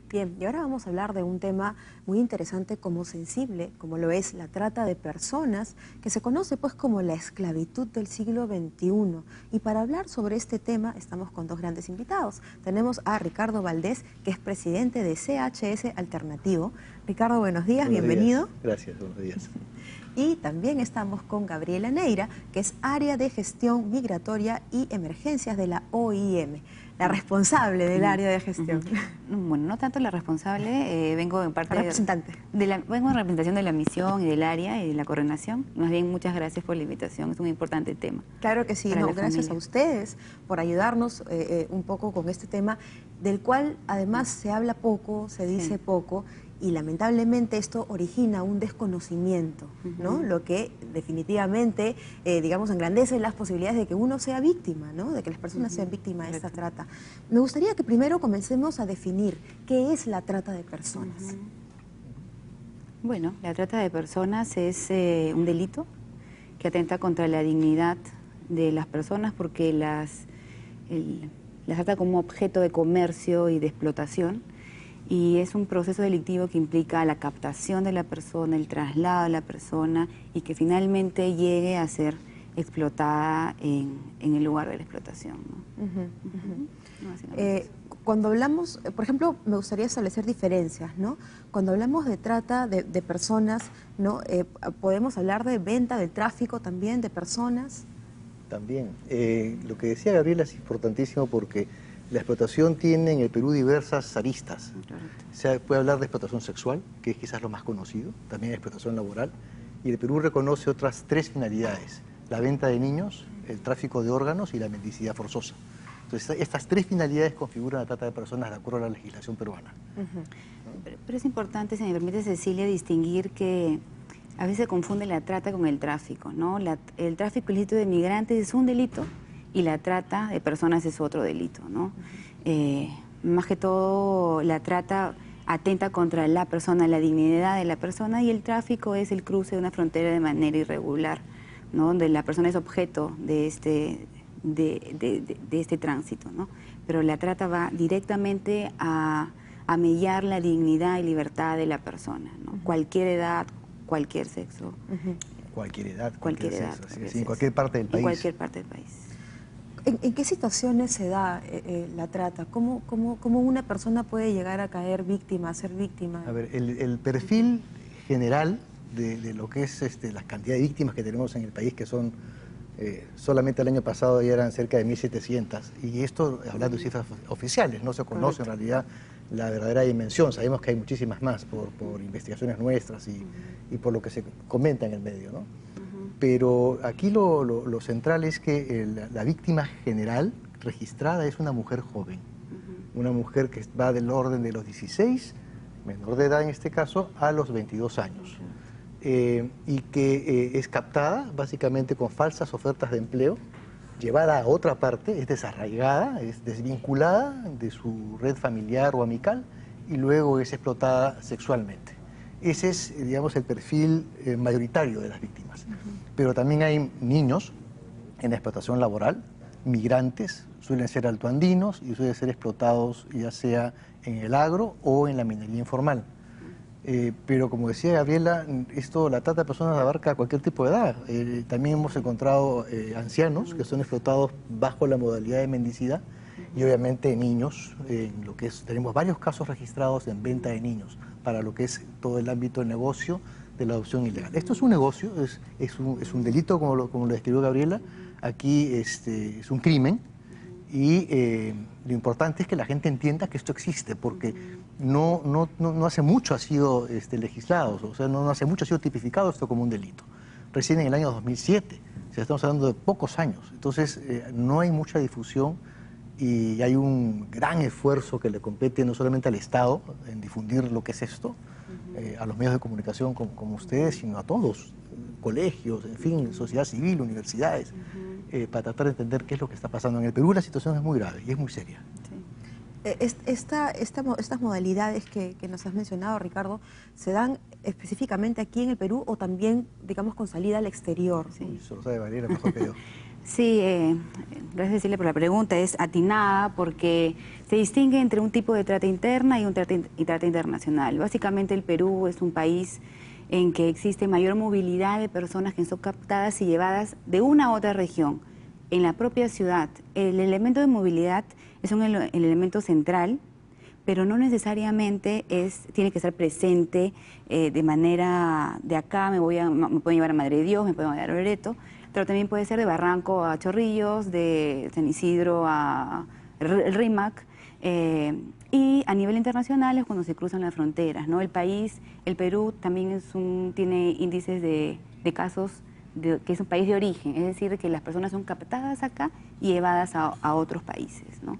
Bien, y ahora vamos a hablar de un tema muy interesante como sensible, como lo es la trata de personas, que se conoce pues como la esclavitud del siglo XXI. Y para hablar sobre este tema estamos con dos grandes invitados. Tenemos a Ricardo Valdés, que es presidente de CHS Alternativo. Ricardo, buenos días, Buenos bienvenido. días. Gracias, buenos días. Y también estamos con Gabriela Neira, que es área de gestión migratoria y emergencias de la OIM, la responsable del área de gestión. Bueno, no tanto la responsable, vengo en parte La representante. vengo en representación de la misión y del área y de la coordinación. Más bien, muchas gracias por la invitación, es un importante tema. Claro que sí, no, gracias a ustedes por ayudarnos un poco con este tema, del cual además se habla poco, se dice poco, y lamentablemente esto origina un desconocimiento, ¿no? Lo que definitivamente, digamos, engrandece las posibilidades de que uno sea víctima, ¿no? De que las personas sean víctimas de esta trata. Me gustaría que primero comencemos a definir qué es la trata de personas. Bueno, la trata de personas es un delito que atenta contra la dignidad de las personas porque las trata como objeto de comercio y de explotación. Y es un proceso delictivo que implica la captación de la persona, el traslado de la persona y que finalmente llegue a ser explotada en el lugar de la explotación, ¿no? Cuando hablamos, por ejemplo, me gustaría establecer diferencias, ¿no? Cuando hablamos de trata de personas, ¿no? ¿Podemos hablar de venta, de tráfico también de personas? También. Lo que decía Gabriela es importantísimo porque la explotación tiene en el Perú diversas aristas. Se puede hablar de explotación sexual, que es quizás lo más conocido, también explotación laboral, y el Perú reconoce otras tres finalidades: la venta de niños, el tráfico de órganos y la mendicidad forzosa. Entonces, estas tres finalidades configuran la trata de personas de acuerdo a la legislación peruana. Pero es importante, si me permite, Cecilia, distinguir que a veces se confunde la trata con el tráfico, ¿no? El tráfico ilícito de migrantes es un delito y la trata de personas es otro delito, ¿no? Más que todo, la trata atenta contra la persona, la dignidad de la persona, y el tráfico es el cruce de una frontera de manera irregular, ¿no? Donde la persona es objeto de este tránsito, ¿no? Pero la trata va directamente a mellar la dignidad y libertad de la persona, ¿no? Cualquier edad, cualquier sexo. Cualquier edad, cualquier edad, sexo, en cualquier parte del país. En cualquier parte del país. ¿En qué situaciones se da la trata? ¿Cómo una persona puede llegar a caer víctima, a ser víctima? A ver, el perfil general de lo que es la cantidad de víctimas que tenemos en el país, que son, solamente el año pasado ya eran cerca de 1.700, y esto hablando de cifras oficiales, no se conoce en realidad la verdadera dimensión. Sabemos que hay muchísimas más por investigaciones nuestras y por lo que se comenta en el medio, ¿no? Pero aquí lo central es que la víctima general registrada es una mujer joven, una mujer que va del orden de los 16, menor de edad en este caso, a los 22 años, y que es captada básicamente con falsas ofertas de empleo, llevada a otra parte, es desarraigada, es desvinculada de su red familiar o amical y luego es explotada sexualmente. Ese es, digamos, el perfil mayoritario de las víctimas. Pero también hay niños en la explotación laboral, migrantes, suelen ser altoandinos y suelen ser explotados ya sea en el agro o en la minería informal. Pero como decía Gabriela, la trata de personas abarca cualquier tipo de edad. También hemos encontrado ancianos que son explotados bajo la modalidad de mendicidad y obviamente niños, tenemos varios casos registrados en venta de niños para lo que es todo el ámbito del negocio de la adopción ilegal. Esto es un negocio, es un delito como lo describió Gabriela. Aquí es un crimen y lo importante es que la gente entienda que esto existe, porque no hace mucho ha sido legislado, o sea, no hace mucho ha sido tipificado esto como un delito. Recién en el año 2007, o sea, estamos hablando de pocos años, entonces no hay mucha difusión y hay un gran esfuerzo que le compete no solamente al Estado en difundir lo que es esto, a los medios de comunicación como ustedes, sino a todos, colegios, en fin, sociedad civil, universidades, para tratar de entender qué es lo que está pasando. En el Perú la situación es muy grave y es muy seria. Estas modalidades que nos has mencionado, Ricardo, ¿se dan específicamente aquí en el Perú o también, digamos, con salida al exterior? Sí. Eso lo sabe Valeria mejor que yo. Sí, gracias Cecilia por la pregunta, es atinada porque se distingue entre un tipo de trata interna y trata internacional. Básicamente el Perú es un país en que existe mayor movilidad de personas que son captadas y llevadas de una a otra región, en la propia ciudad. El elemento de movilidad es el elemento central, pero no necesariamente tiene que estar presente de manera de acá, me pueden llevar a Madre de Dios, me pueden llevar a Loreto, pero también puede ser de Barranco a Chorrillos, de San Isidro a el Rímac, y a nivel internacional es cuando se cruzan las fronteras, ¿no? El Perú también tiene índices de casos que es un país de origen, es decir, que las personas son captadas acá y llevadas a otros países, ¿no?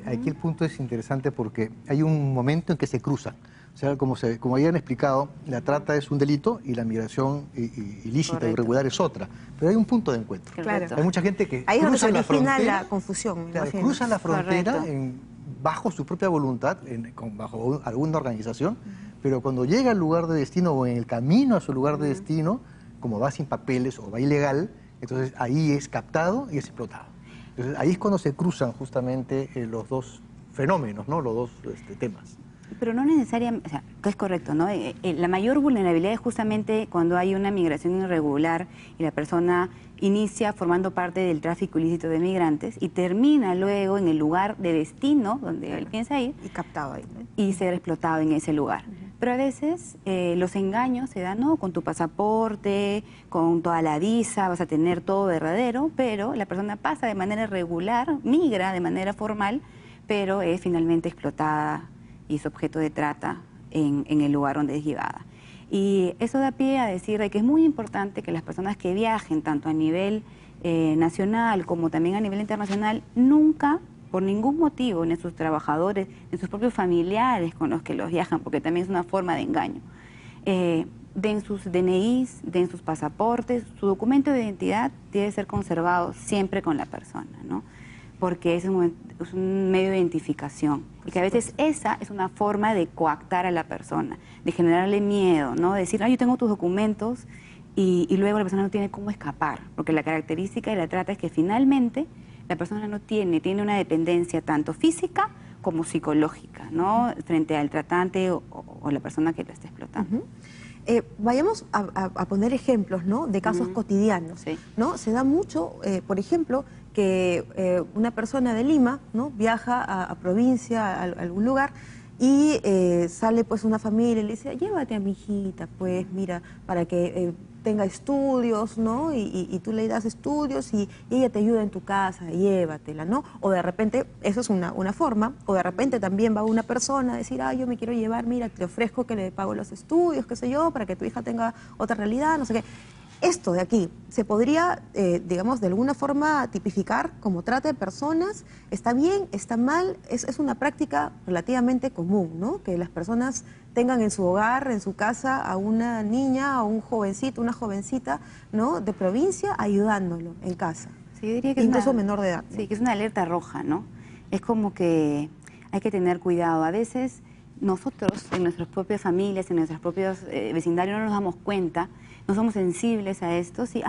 Aquí el punto es interesante porque hay un momento en que se cruzan. O sea, como habían explicado, la trata es un delito y la migración ilícita o irregular es otra. Pero hay un punto de encuentro. Claro. Hay mucha gente que ahí es donde se cruza la origina frontera, la confusión. claro, cruzan la frontera bajo su propia voluntad, bajo alguna organización, pero cuando llega al lugar de destino o en el camino a su lugar de destino, como va sin papeles o va ilegal, entonces ahí es captado y es explotado. Entonces ahí es cuando se cruzan justamente los dos fenómenos, ¿no? Los dos temas. Pero no necesariamente, o sea, que es correcto, ¿no? La mayor vulnerabilidad es justamente cuando hay una migración irregular y la persona inicia formando parte del tráfico ilícito de migrantes y termina luego en el lugar de destino donde él piensa ir. Y captado ahí, ¿no? Y ser explotado en ese lugar. Pero a veces los engaños se dan, ¿no? Con tu pasaporte, con toda la visa, vas a tener todo verdadero, pero la persona pasa de manera regular, migra de manera formal, pero es finalmente explotada y es objeto de trata en el lugar donde es llevada. Y eso da pie a decir que es muy importante que las personas que viajen, tanto a nivel nacional como también a nivel internacional, nunca, por ningún motivo, ni a sus trabajadores, ni a sus propios familiares con los que los viajan, porque también es una forma de engaño, den sus DNIs, den sus pasaportes, su documento de identidad debe ser conservado siempre con la persona, ¿no? Porque es un medio de identificación y que a veces esa es una forma de coactar a la persona, de generarle miedo, ¿no? De decir, yo tengo tus documentos y luego la persona no tiene cómo escapar, porque la característica de la trata es que finalmente la persona no tiene una dependencia tanto física como psicológica, ¿no? Frente al tratante o la persona que lo está explotando. Vayamos a poner ejemplos, ¿no? De casos cotidianos, sí. ¿no? Se da mucho, por ejemplo, que una persona de Lima, ¿no? Viaja a provincia, a algún lugar, y sale pues una familia y le dice, llévate a mi hijita, pues mira, para que tenga estudios, ¿no? Y tú le das estudios y ella te ayuda en tu casa, llévatela, ¿no? O de repente, eso es una forma, o de repente también va una persona a decir, yo me quiero llevar, mira, te ofrezco que le pago los estudios, qué sé yo, para que tu hija tenga otra realidad, no sé qué. Esto de aquí, ¿se podría, digamos, de alguna forma tipificar como trata de personas? ¿Está bien? ¿Está mal? Es una práctica relativamente común, ¿no? Que las personas tengan en su hogar, en su casa, a una niña, a un jovencito, una jovencita, ¿no? De provincia, ayudándolo en casa. Sí, yo diría que incluso menor de edad, ¿no? Sí, que es una alerta roja, ¿no? Es como que hay que tener cuidado. A veces nosotros, en nuestras propias familias, en nuestros propios vecindarios, no nos damos cuenta, no somos sensibles a esto. Sí,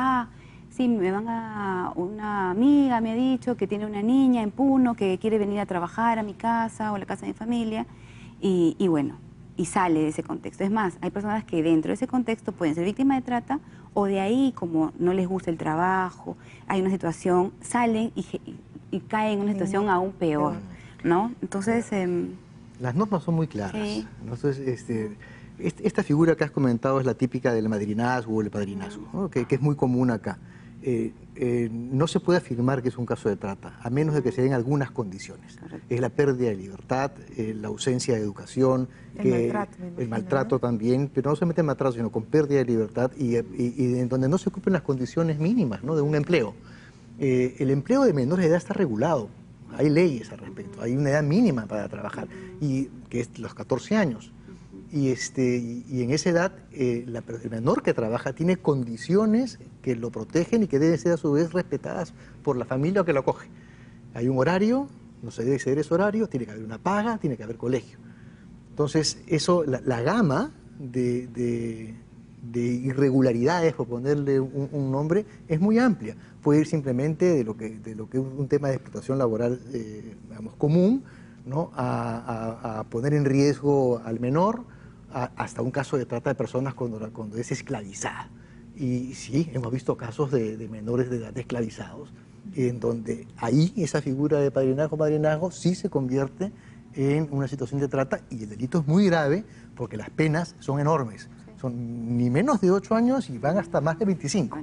sí, una amiga me ha dicho que tiene una niña en Puno que quiere venir a trabajar a mi casa o a la casa de mi familia, y bueno, y sale de ese contexto. Es más, hay personas que dentro de ese contexto pueden ser víctimas de trata, o de ahí, como no les gusta el trabajo, hay una situación, salen y caen en una situación aún peor, ¿no? Entonces... las normas son muy claras. Sí. Entonces, esta figura que has comentado es la típica del madrinazgo o el padrinazgo, ¿no? que es muy común acá. No se puede afirmar que es un caso de trata, a menos de que se den algunas condiciones. Correcto. Es la pérdida de libertad, la ausencia de educación, el maltrato también, pero no solamente el maltrato, sino con pérdida de libertad y en donde no se cumplen las condiciones mínimas, ¿no? De un empleo. El empleo de menores de edad está regulado, hay leyes al respecto, hay una edad mínima para trabajar, y que es los 14 años. Y en esa edad, el menor que trabaja tiene condiciones que lo protegen y que deben ser a su vez respetadas por la familia que lo acoge. Hay un horario, no se debe exceder ese horario, tiene que haber una paga, tiene que haber colegio. Entonces, eso, la gama de irregularidades, por ponerle un nombre, es muy amplia. Puede ir simplemente de lo que es un tema de explotación laboral, digamos, común, ¿no? a poner en riesgo al menor, hasta un caso de trata de personas cuando es esclavizada. Y sí, hemos visto casos de menores de edad esclavizados, en donde ahí esa figura de padrinazgo sí se convierte en una situación de trata, y el delito es muy grave porque las penas son enormes. Son ni menos de 8 años y van hasta más de 25.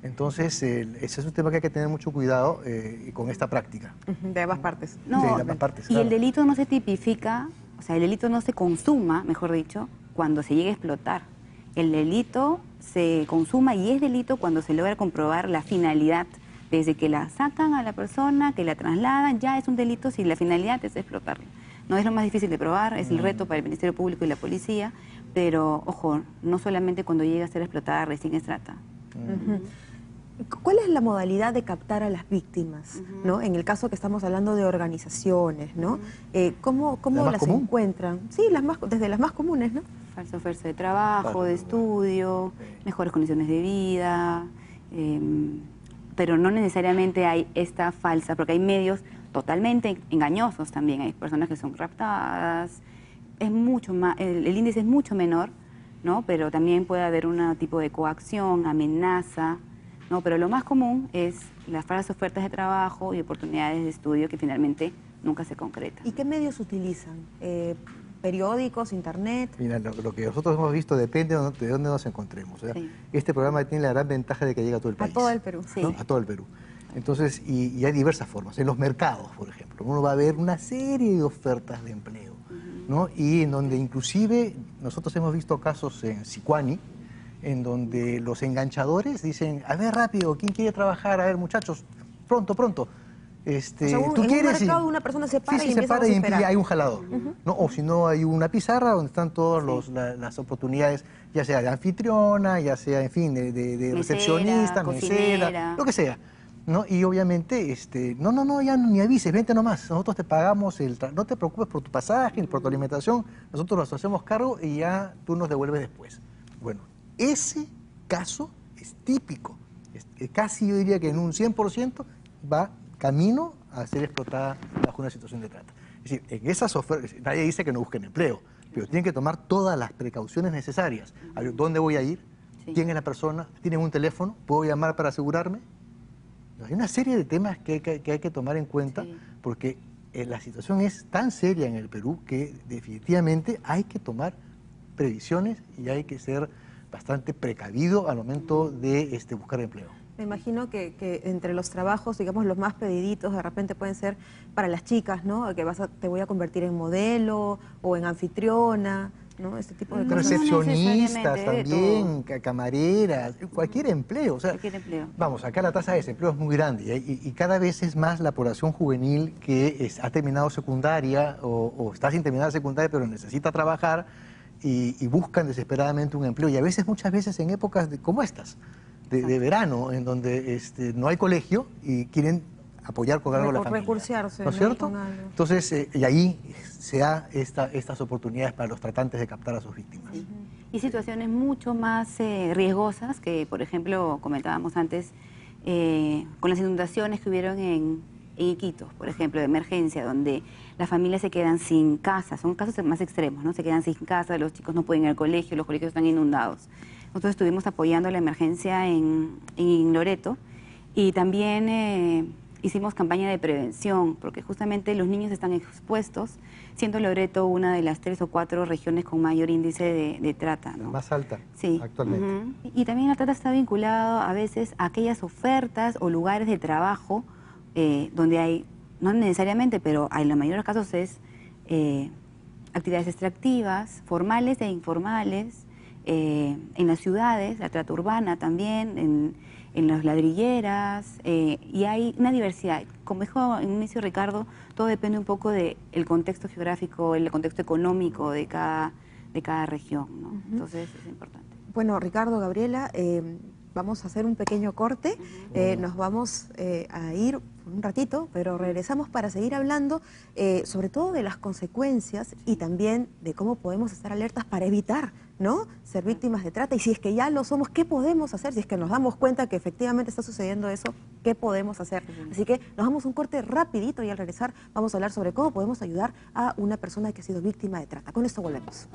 Entonces, ese es un tema que hay que tener mucho cuidado con esta práctica. De ambas partes. No, sí, de ambas partes, y claro. el delito no se tipifica, o sea, el delito no se consuma, mejor dicho, cuando se llegue a explotar. El delito se consuma y es delito cuando se logra comprobar la finalidad. Desde que la sacan a la persona, que la trasladan, ya es un delito si la finalidad es explotarla. No es lo más difícil de probar, es el reto para el Ministerio Público y la policía, pero, ojo, no solamente cuando llega a ser explotada recién es trata. ¿Cuál es la modalidad de captar a las víctimas? ¿No? En el caso que estamos hablando de organizaciones, ¿no? ¿Cómo las encuentran? Sí, desde las más comunes, ¿no? Falsa oferta de trabajo, de estudio, mejores condiciones de vida, pero no necesariamente hay esta falsa, porque hay medios totalmente engañosos también. Hay personas que son raptadas, es mucho más, el índice es mucho menor, ¿no? Pero también puede haber un tipo de coacción, amenaza, ¿no? Pero lo más común es las falsas ofertas de trabajo y oportunidades de estudio que finalmente nunca se concretan. ¿Y qué medios utilizan? ¿Periódicos, internet? Mira, lo que nosotros hemos visto depende de dónde nos encontremos. O sea, Sí. Este programa tiene la gran ventaja de que llega a todo el país. A todo el Perú. Sí. ¿No? A todo el Perú. Entonces, y hay diversas formas. En los mercados, por ejemplo, uno va a ver una serie de ofertas de empleo, ¿no? Y en donde inclusive nosotros hemos visto casos en Sicuani, en donde los enganchadores dicen, a ver, rápido, ¿quién quiere trabajar? A ver, muchachos, pronto, pronto. O sea, ¿tú en quieres? un mercado una persona se para sí, y se empieza para a y esperar. hay un jalador. ¿No? O si no, hay una pizarra donde están todas las oportunidades, ya sea de anfitriona, ya sea, en fin, de Mesera, recepcionista, cocinera. mesera, lo que sea. ¿No? Y obviamente, no, ya ni avises, vente nomás, nosotros te pagamos, no te preocupes por tu pasaje ni por tu alimentación, nosotros nos hacemos cargo y ya tú nos devuelves después. Bueno, ese caso es típico, casi yo diría que en un 100% va camino a ser explotada bajo una situación de trata. Es decir, en esas ofertas, nadie dice que no busquen empleo, pero tienen que tomar todas las precauciones necesarias. A ver, ¿dónde voy a ir? Sí. ¿Quién es la persona? ¿Tienen un teléfono? ¿Puedo llamar para asegurarme? Hay una serie de temas que hay que tomar en cuenta, Sí. porque la situación es tan seria en el Perú que definitivamente hay que tomar previsiones y hay que ser bastante precavido al momento de buscar empleo. Me imagino que entre los trabajos, digamos, los más pediditos, de repente pueden ser para las chicas, ¿no? Que te voy a convertir en modelo o en anfitriona, ¿no? Este tipo de cosas. Recepcionistas necesariamente, también, camareras, cualquier empleo. O sea, Cualquier empleo. Vamos, acá la tasa de desempleo es muy grande y cada vez es más la población juvenil que ha terminado secundaria o está sin terminar secundaria pero necesita trabajar y buscan desesperadamente un empleo. Y a veces, muchas veces en épocas como estas, de verano, en donde no hay colegio y quieren apoyar con algo a la familia. Recursearse, ¿No es ¿no? cierto? Con algo. Entonces, y ahí se da estas oportunidades para los tratantes de captar a sus víctimas. Sí. Y situaciones mucho más riesgosas que, por ejemplo, comentábamos antes, con las inundaciones que hubieron en Iquitos, por ejemplo, de emergencia, donde las familias se quedan sin casa, son casos más extremos, ¿no? Se quedan sin casa, los chicos no pueden ir al colegio, los colegios están inundados. Nosotros estuvimos apoyando la emergencia en Loreto y también hicimos campaña de prevención, porque justamente los niños están expuestos, siendo Loreto una de las 3 o 4 regiones con mayor índice de trata, ¿no? La más alta, Sí. actualmente. Y también la trata está vinculada a veces a aquellas ofertas o lugares de trabajo donde hay, no necesariamente, pero en la mayoría de los casos es actividades extractivas, formales e informales, en las ciudades, la trata urbana también, en las ladrilleras, y hay una diversidad. Como dijo en un inicio Ricardo, todo depende un poco del contexto geográfico, el contexto económico de cada región, ¿no? Entonces es importante. Bueno, Ricardo, Gabriela, vamos a hacer un pequeño corte, nos vamos a ir por un ratito, pero regresamos para seguir hablando sobre todo de las consecuencias y también de cómo podemos estar alertas para evitar ¿no? Ser víctimas de trata. Y si es que ya lo somos, ¿qué podemos hacer? Si es que nos damos cuenta que efectivamente está sucediendo eso, ¿qué podemos hacer? Así que nos damos un corte rapidito y al regresar vamos a hablar sobre cómo podemos ayudar a una persona que ha sido víctima de trata. Con esto volvemos.